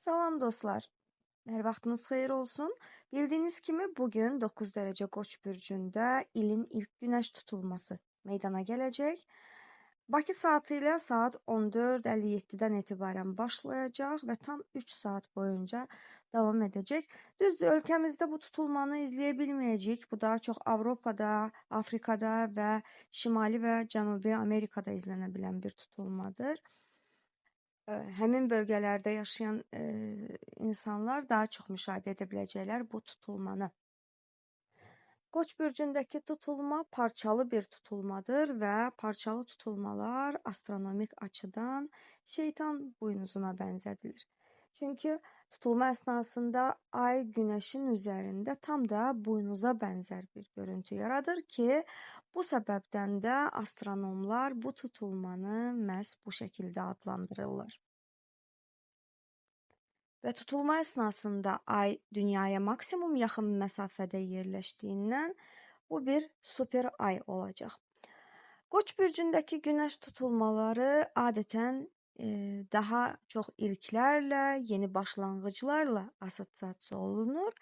Salam dostlar. Hər vaxtınız xeyir olsun. Bildiyiniz kimi bugün 9 dərəcə Qoç bürcündə ilin ilk günəş tutulması meydana gələcək. Bakı saatı ilə saat 14:57-dən etibarən başlayacaq və tam 3 saat boyunca davam edəcək. Düzdür, ölkəmizdə bu tutulmanı izləyə bilməyəcəyik. Bu daha çox Avropada, Afrikada və Şimali və Cənubi Amerikada izlənə bilən bir tutulmadır. Həmin bölgələrdə yaşayan insanlar daha çox müşahidə edə biləcəklər bu tutulmanı. Qoç bürcündəki tutulma parçalı bir tutulmadır və parçalı tutulmalar astronomik açıdan şeytan buynuzuna bənzədilir. Çünki tutulma əsnasında ay günəşin üzərində tam da buynuza bənzər bir görüntü yaradır ki, bu səbəbdən də astronomlar bu tutulmanı məhz bu şəkildə adlandırırlar. Və tutulma əsnasında ay dünyaya maksimum yaxın məsafədə yerləşdiyindən bu bir super ay olacaq. Qoç bürcündəki günəş tutulmaları adətən daha çox ilklərlə, yeni başlanğıclarla assosiasiya olunur.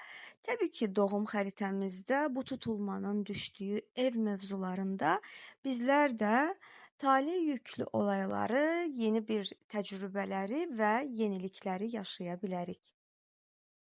Təbii ki, doğum xəritəmizdə bu tutulmanın düşdüyü ev mövzularında bizlər də talih yüklü olayları, yeni bir təcrübələri və yenilikləri yaşaya bilərik.